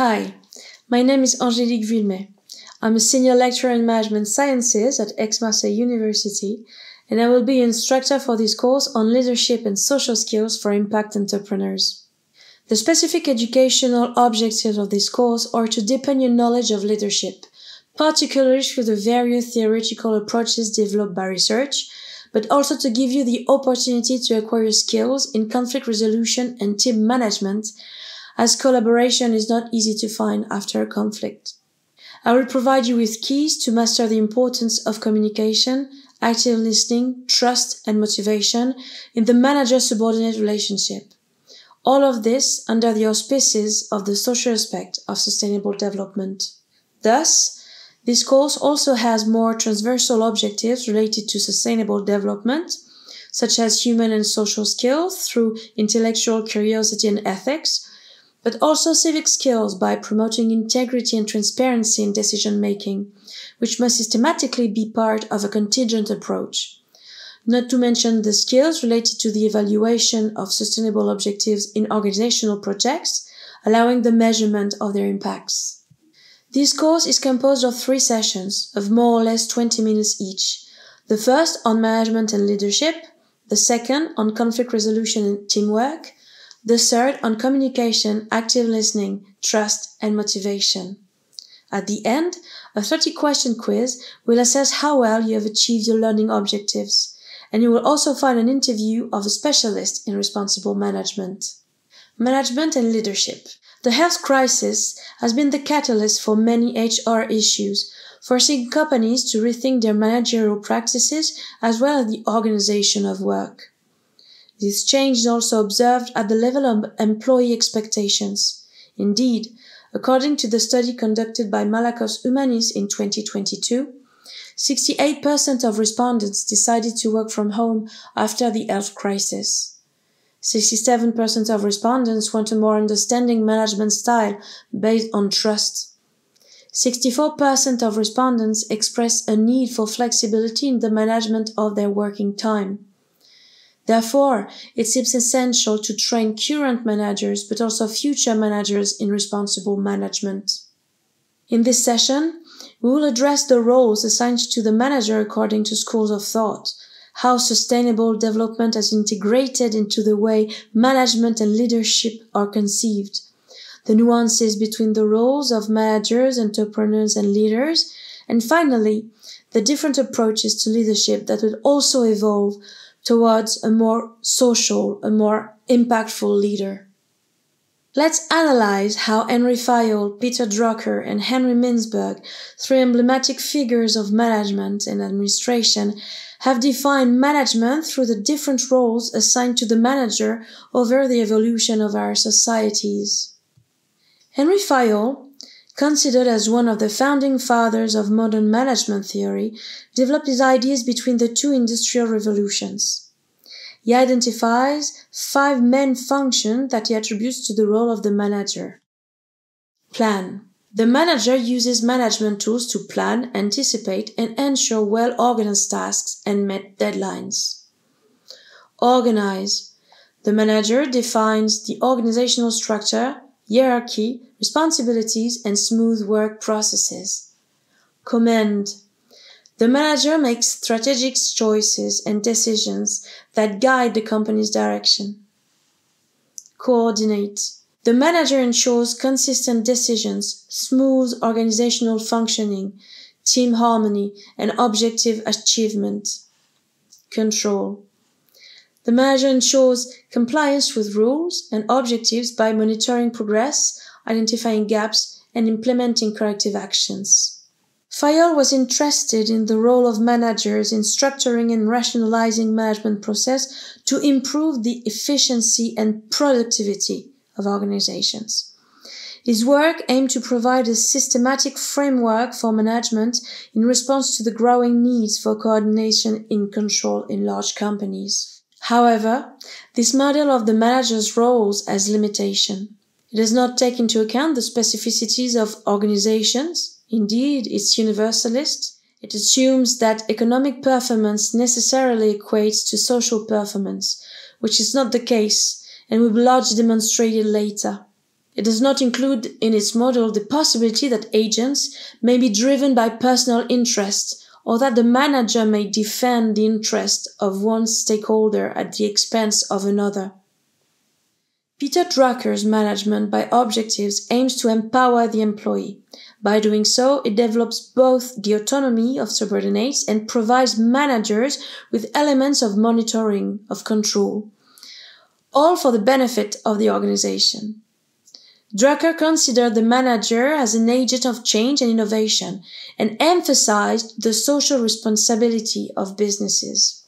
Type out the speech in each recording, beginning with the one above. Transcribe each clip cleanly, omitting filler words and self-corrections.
Hi, my name is Angélique Vuillemet. I'm a senior lecturer in management sciences at Aix-Marseille University, and I will be instructor for this course on leadership and social skills for impact entrepreneurs. The specific educational objectives of this course are to deepen your knowledge of leadership, particularly through the various theoretical approaches developed by research, but also to give you the opportunity to acquire skills in conflict resolution and team management, as collaboration is not easy to find after a conflict. I will provide you with keys to master the importance of communication, active listening, trust, and motivation in the manager-subordinate relationship. All of this under the auspices of the social aspect of sustainable development. Thus, this course also has more transversal objectives related to sustainable development, such as human and social skills through intellectual curiosity and ethics, but also civic skills by promoting integrity and transparency in decision-making, which must systematically be part of a contingent approach. Not to mention the skills related to the evaluation of sustainable objectives in organizational projects, allowing the measurement of their impacts. This course is composed of 3 sessions of more or less 20 minutes each. The first on management and leadership, the second on conflict resolution and teamwork, the third on communication, active listening, trust, and motivation. At the end, a 30-question quiz will assess how well you have achieved your learning objectives, and you will also find an interview of a specialist in responsible management. Management and leadership. The health crisis has been the catalyst for many HR issues, forcing companies to rethink their managerial practices as well as the organization of work. This change is also observed at the level of employee expectations. Indeed, according to the study conducted by Malakos Humanis in 2022, 68% of respondents decided to work from home after the health crisis. 67% of respondents want a more understanding management style based on trust. 64% of respondents express a need for flexibility in the management of their working time. Therefore, it seems essential to train current managers but also future managers in responsible management. In this session, we will address the roles assigned to the manager according to schools of thought, how sustainable development is integrated into the way management and leadership are conceived, the nuances between the roles of managers, entrepreneurs, and leaders, and finally, the different approaches to leadership that will also evolve towards a more social, a more impactful leader. Let's analyze how Henry Fayol, Peter Drucker, and Henry Mintzberg, 3 emblematic figures of management and administration, have defined management through the different roles assigned to the manager over the evolution of our societies. Henry Fayol, considered as one of the founding fathers of modern management theory, developed his ideas between the 2 industrial revolutions. He identifies 5 main functions that he attributes to the role of the manager. Plan. The manager uses management tools to plan, anticipate, and ensure well-organized tasks and met deadlines. Organize. The manager defines the organizational structure, hierarchy, responsibilities, and smooth work processes. Command. The manager makes strategic choices and decisions that guide the company's direction. Coordinate. The manager ensures consistent decisions, smooth organizational functioning, team harmony, and objective achievement. Control. The manager ensures compliance with rules and objectives by monitoring progress, identifying gaps, and implementing corrective actions. Fayol was interested in the role of managers in structuring and rationalizing management process to improve the efficiency and productivity of organizations. His work aimed to provide a systematic framework for management in response to the growing needs for coordination and control in large companies. However, this model of the manager's roles has limitations. It does not take into account the specificities of organizations. Indeed, it's universalist. It assumes that economic performance necessarily equates to social performance, which is not the case, and will be largely demonstrated later. It does not include in its model the possibility that agents may be driven by personal interest or that the manager may defend the interest of one stakeholder at the expense of another. Peter Drucker's management by objectives aims to empower the employee. By doing so, it develops both the autonomy of subordinates and provides managers with elements of monitoring, of control, all for the benefit of the organization. Drucker considered the manager as an agent of change and innovation and emphasized the social responsibility of businesses.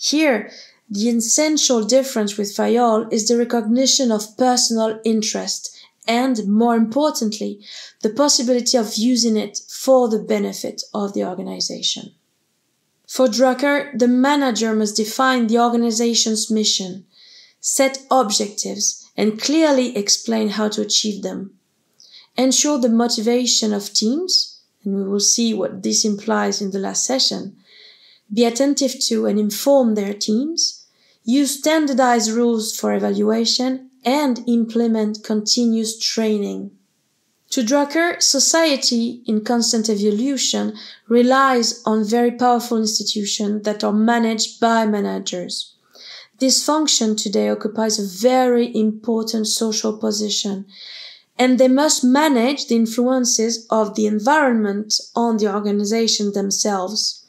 Here, the essential difference with Fayol is the recognition of personal interest and, more importantly, the possibility of using it for the benefit of the organization. For Drucker, the manager must define the organization's mission, set objectives, and clearly explain how to achieve them. Ensure the motivation of teams, and we will see what this implies in the last session. Be attentive to and inform their teams. Use standardized rules for evaluation and implement continuous training. To Drucker, society in constant evolution relies on very powerful institutions that are managed by managers. This function today occupies a very important social position, and they must manage the influences of the environment on the organization themselves.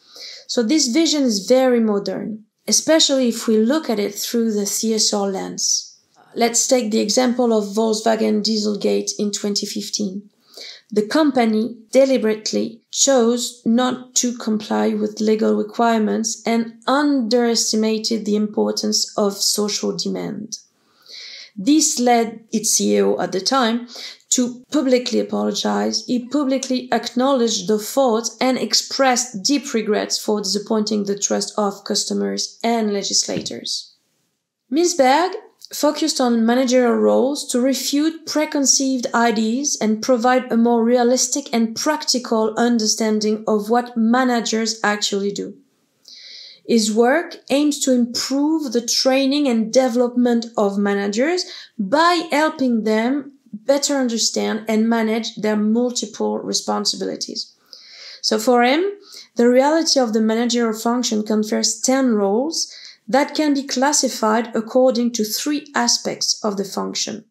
So this vision is very modern, especially if we look at it through the CSR lens. Let's take the example of Volkswagen Dieselgate in 2015. The company deliberately chose not to comply with legal requirements and underestimated the importance of social demand. This led its CEO at the time to publicly apologize. He publicly acknowledged the fault and expressed deep regrets for disappointing the trust of customers and legislators. Milsberg focused on managerial roles to refute preconceived ideas and provide a more realistic and practical understanding of what managers actually do. His work aims to improve the training and development of managers by helping them better understand and manage their multiple responsibilities. So for him, the reality of the managerial function confers 10 roles that can be classified according to 3 aspects of the function: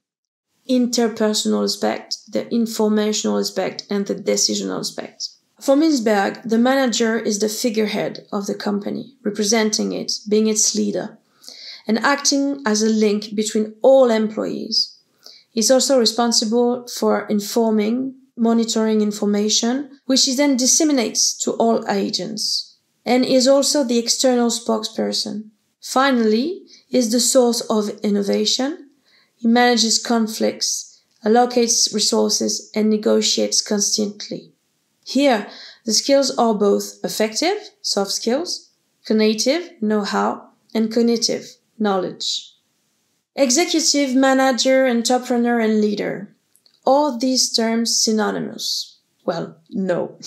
interpersonal aspect, the informational aspect, and the decisional aspect. For Milsberg, the manager is the figurehead of the company, representing it, being its leader, and acting as a link between all employees. He's also responsible for informing, monitoring information, which he then disseminates to all agents, and is also the external spokesperson. Finally, he is the source of innovation. He manages conflicts, allocates resources, and negotiates constantly. Here, the skills are both affective, soft skills, cognitive, know-how, and cognitive, knowledge. Executive, manager, entrepreneur, and leader. Are these terms synonymous? Well, no.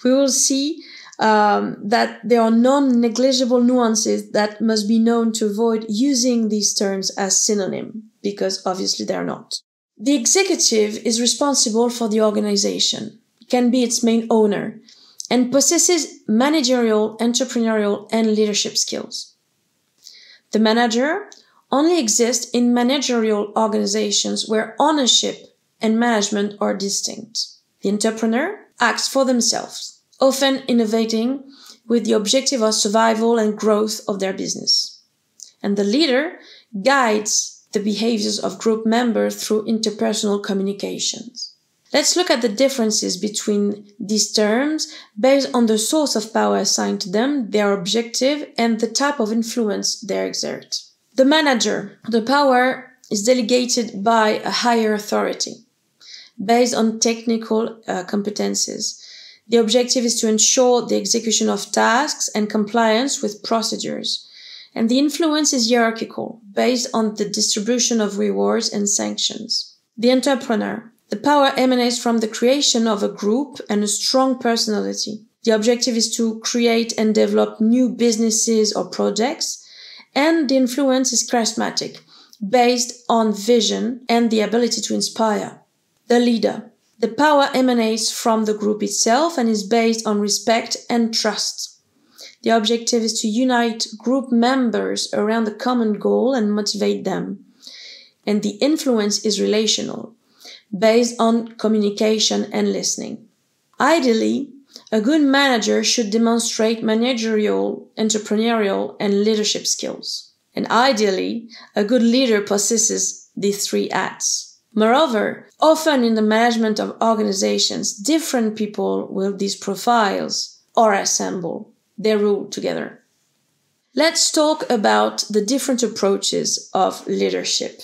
We will see that there are non-negligible nuances that must be known to avoid using these terms as synonym, because obviously they're not. The executive is responsible for the organization, can be its main owner, and possesses managerial, entrepreneurial, and leadership skills. The manager only exists in managerial organizations where ownership and management are distinct. The entrepreneur acts for themselves, often innovating with the objective of survival and growth of their business. And the leader guides the behaviors of group members through interpersonal communications. Let's look at the differences between these terms based on the source of power assigned to them, their objective, and the type of influence they exert. The manager, the power is delegated by a higher authority based on technical competences. The objective is to ensure the execution of tasks and compliance with procedures. And the influence is hierarchical, based on the distribution of rewards and sanctions. The entrepreneur. The power emanates from the creation of a group and a strong personality. The objective is to create and develop new businesses or projects, and the influence is charismatic, based on vision and the ability to inspire. The leader. The power emanates from the group itself and is based on respect and trust. The objective is to unite group members around a common goal and motivate them. And the influence is relational, based on communication and listening. Ideally, a good manager should demonstrate managerial, entrepreneurial, and leadership skills. And ideally, a good leader possesses these three acts. Moreover, often in the management of organizations, different people with these profiles or assemble. They rule together. Let's talk about the different approaches of leadership.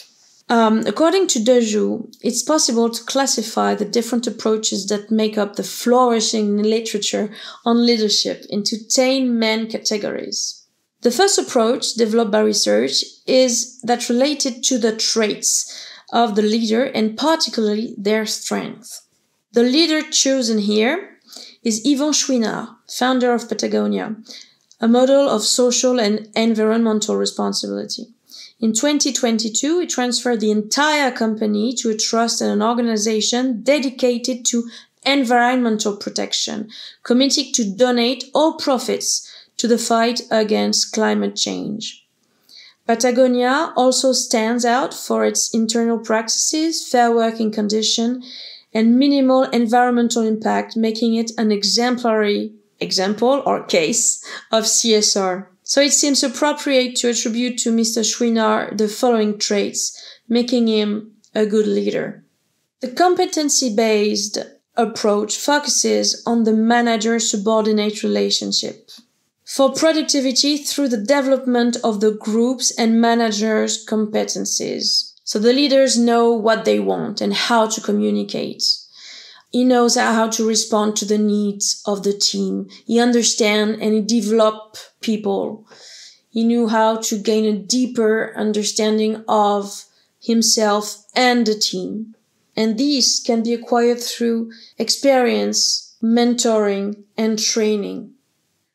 According to Dejou, it's possible to classify the different approaches that make up the flourishing literature on leadership into 10 main categories. The first approach, developed by research, is that related to the traits of the leader and particularly their strength. The leader chosen here is Yvon Chouinard, founder of Patagonia, a model of social and environmental responsibility. In 2022, he transferred the entire company to a trust and an organization dedicated to environmental protection, committing to donate all profits to the fight against climate change. Patagonia also stands out for its internal practices, fair working conditions, and minimal environmental impact, making it an exemplary example or case of CSR. So it seems appropriate to attribute to Mr. Chouinard the following traits, making him a good leader. The competency-based approach focuses on the manager-subordinate relationship. For productivity through the development of the group's and managers' competencies. So the leaders know what they want and how to communicate. He knows how to respond to the needs of the team. He understands and he develops people. He knew how to gain a deeper understanding of himself and the team. And these can be acquired through experience, mentoring, and training.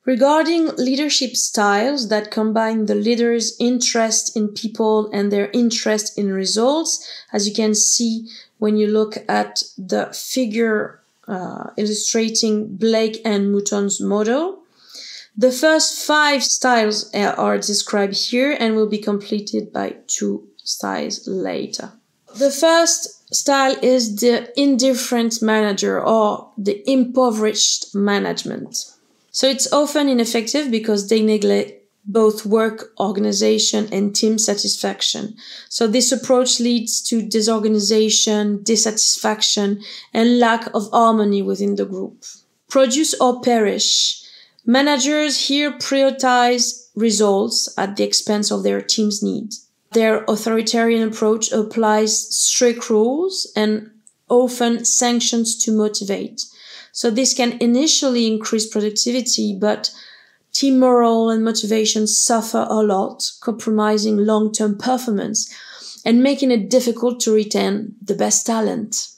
Regarding leadership styles that combine the leader's interest in people and their interest in results, as you can see when you look at the figure illustrating Blake and Mouton's model. The first 5 styles are described here and will be completed by 2 styles later. The first style is the indifferent manager or the impoverished management. So it's often ineffective because they neglect both work organization and team satisfaction. So this approach leads to disorganization, dissatisfaction, and lack of harmony within the group. Produce or perish. Managers here prioritize results at the expense of their team's needs. Their authoritarian approach applies strict rules and often sanctions to motivate. So this can initially increase productivity, but team morale and motivation suffer a lot, compromising long-term performance and making it difficult to retain the best talent.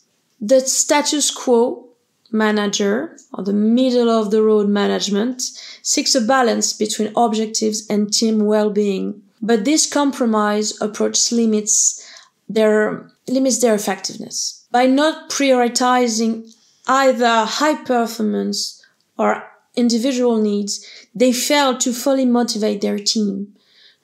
The status quo manager, or the middle-of-the-road management, seeks a balance between objectives and team well-being. But this compromise approach limits their effectiveness. By not prioritizing either high performance or individual needs, they fail to fully motivate their team,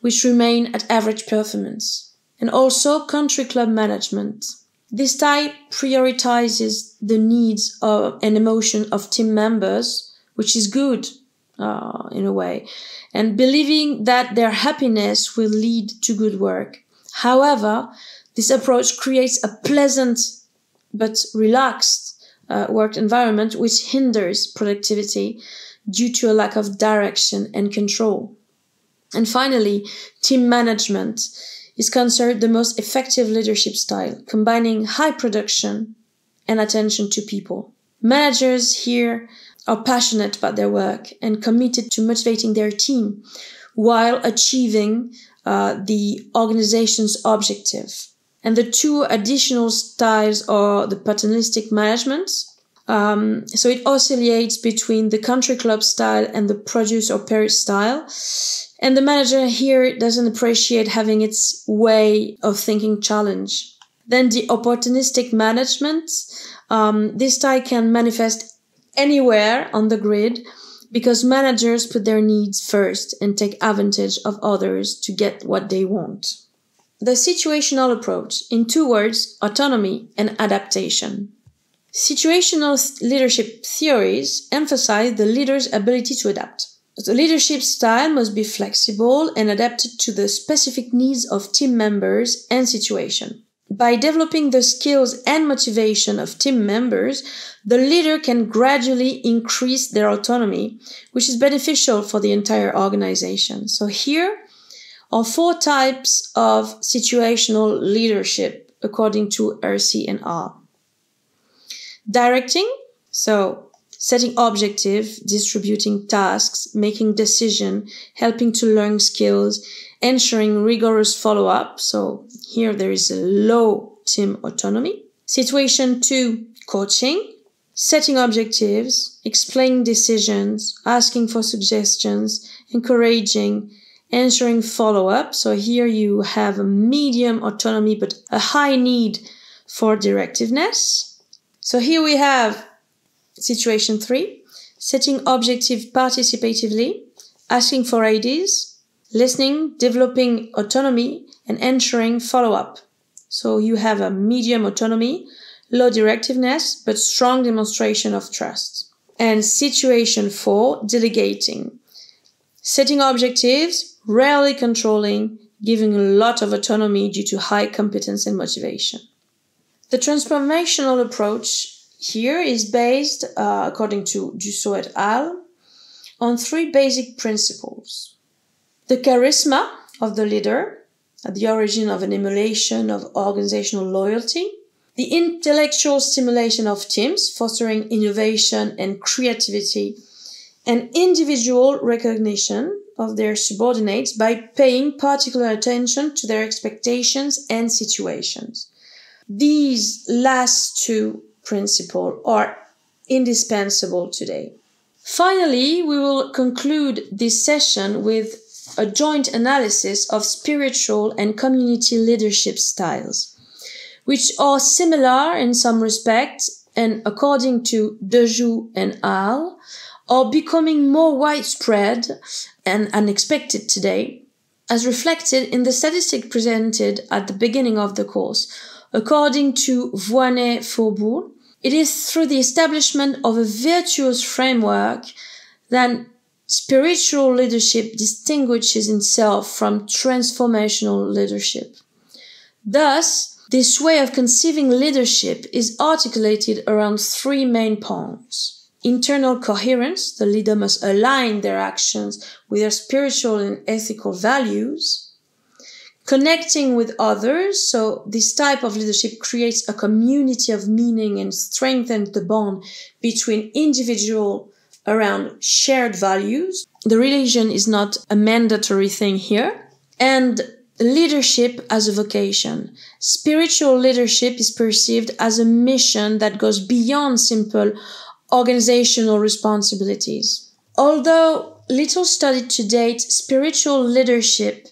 which remain at average performance. And also country club management. This type prioritizes the needs and emotion of team members, which is good in a way, and believing that their happiness will lead to good work. However, this approach creates a pleasant but relaxed work environment which hinders productivity due to a lack of direction and control. And finally, team management is considered the most effective leadership style, combining high production and attention to people. Managers here are passionate about their work and committed to motivating their team while achieving the organization's objective. And the 2 additional styles are the paternalistic management. So it oscillates between the country club style and the produce or perish style. And the manager here doesn't appreciate having its way of thinking challenged. Then the opportunistic management, this style can manifest anywhere on the grid because managers put their needs first and take advantage of others to get what they want. The situational approach, in 2 words, autonomy and adaptation. Situational leadership theories emphasize the leader's ability to adapt. The leadership style must be flexible and adapted to the specific needs of team members and situation. By developing the skills and motivation of team members, the leader can gradually increase their autonomy, which is beneficial for the entire organization. So here are 4 types of situational leadership according to RC and R. Directing, so setting objectives, distributing tasks, making decisions, helping to learn skills, ensuring rigorous follow-up. So here there is a low team autonomy. Situation 2, coaching, setting objectives, explaining decisions, asking for suggestions, encouraging, ensuring follow-up. So here you have a medium autonomy but a high need for directiveness. So here we have situation 3, setting objective participatively, asking for ideas, listening, developing autonomy, and ensuring follow-up. So you have a medium autonomy, low directiveness, but strong demonstration of trust. And situation 4, delegating, setting objectives, rarely controlling, giving a lot of autonomy due to high competence and motivation. The transformational approach here is based, according to Dussault et al., on 3 basic principles. The charisma of the leader, at the origin of an emulation of organizational loyalty. The intellectual stimulation of teams, fostering innovation and creativity. And individual recognition of their subordinates by paying particular attention to their expectations and situations. These last 2 principles are indispensable today. Finally, we will conclude this session with a joint analysis of spiritual and community leadership styles, which are similar in some respects and, according to Dejoux and al., are becoming more widespread and unexpected today, as reflected in the statistic presented at the beginning of the course. According to Voynet-Faubourg, it is through the establishment of a virtuous framework that spiritual leadership distinguishes itself from transformational leadership. Thus, this way of conceiving leadership is articulated around 3 main points. Internal coherence, the leader must align their actions with their spiritual and ethical values. Connecting with others, so this type of leadership creates a community of meaning and strengthens the bond between individuals around shared values. The religion is not a mandatory thing here. And leadership as a vocation. Spiritual leadership is perceived as a mission that goes beyond simple organizational responsibilities. Although little studied to date, spiritual leadership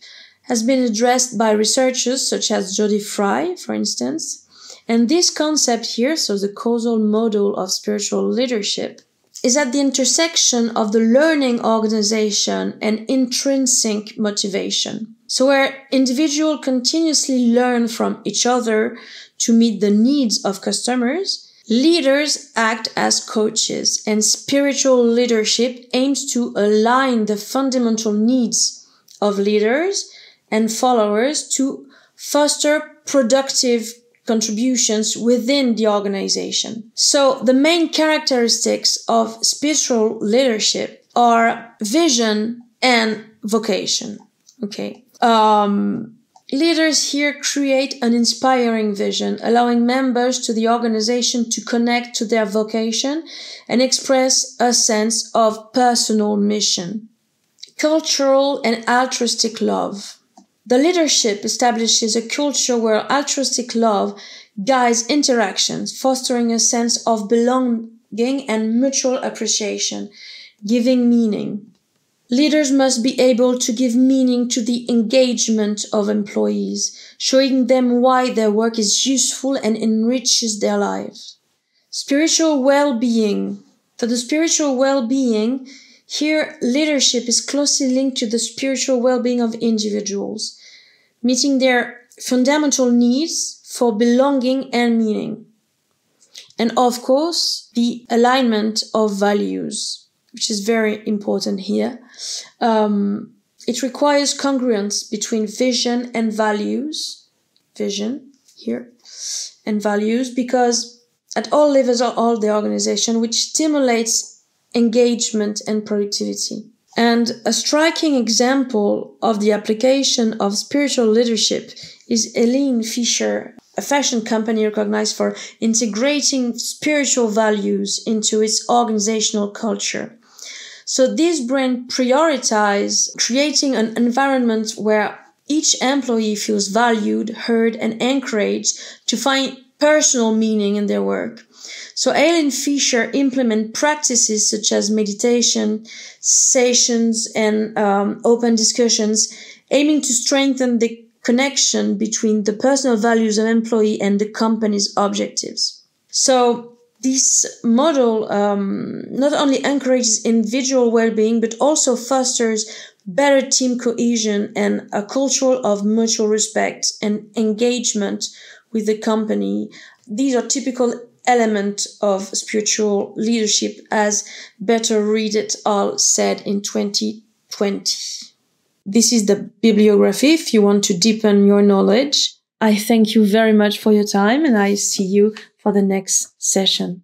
has been addressed by researchers such as Jody Fry, for instance. And this concept here, so the causal model of spiritual leadership, is at the intersection of the learning organization and intrinsic motivation. So where individuals continuously learn from each other to meet the needs of customers, leaders act as coaches, and spiritual leadership aims to align the fundamental needs of leaders and followers to foster productive contributions within the organization. So the main characteristics of spiritual leadership are vision and vocation. Okay. Leaders here create an inspiring vision, allowing members to the organization to connect to their vocation and express a sense of personal mission. Cultural and altruistic love. The leadership establishes a culture where altruistic love guides interactions, fostering a sense of belonging and mutual appreciation, giving meaning. Leaders must be able to give meaning to the engagement of employees, showing them why their work is useful and enriches their lives. Spiritual well-being. For the spiritual well-being, here leadership is closely linked to the spiritual well-being of individuals, meeting their fundamental needs for belonging and meaning. And of course, the alignment of values, which is very important here. It requires congruence between vision and values. Vision here and values, because at all levels of all the organization, which stimulates engagement and productivity. And a striking example of the application of spiritual leadership is Helene Fischer, a fashion company recognized for integrating spiritual values into its organizational culture. So this brand prioritizes creating an environment where each employee feels valued, heard, and encouraged to find personal meaning in their work. So Helene Fischer implement practices such as meditation, sessions, and open discussions, aiming to strengthen the connection between the personal values of employee and the company's objectives. So this model not only encourages individual well-being, but also fosters better team cohesion and a culture of mutual respect and engagement with the company. These are typical elements of spiritual leadership, as Better Read et al. Said in 2020. This is the bibliography if you want to deepen your knowledge. I thank you very much for your time, and I see you for the next session.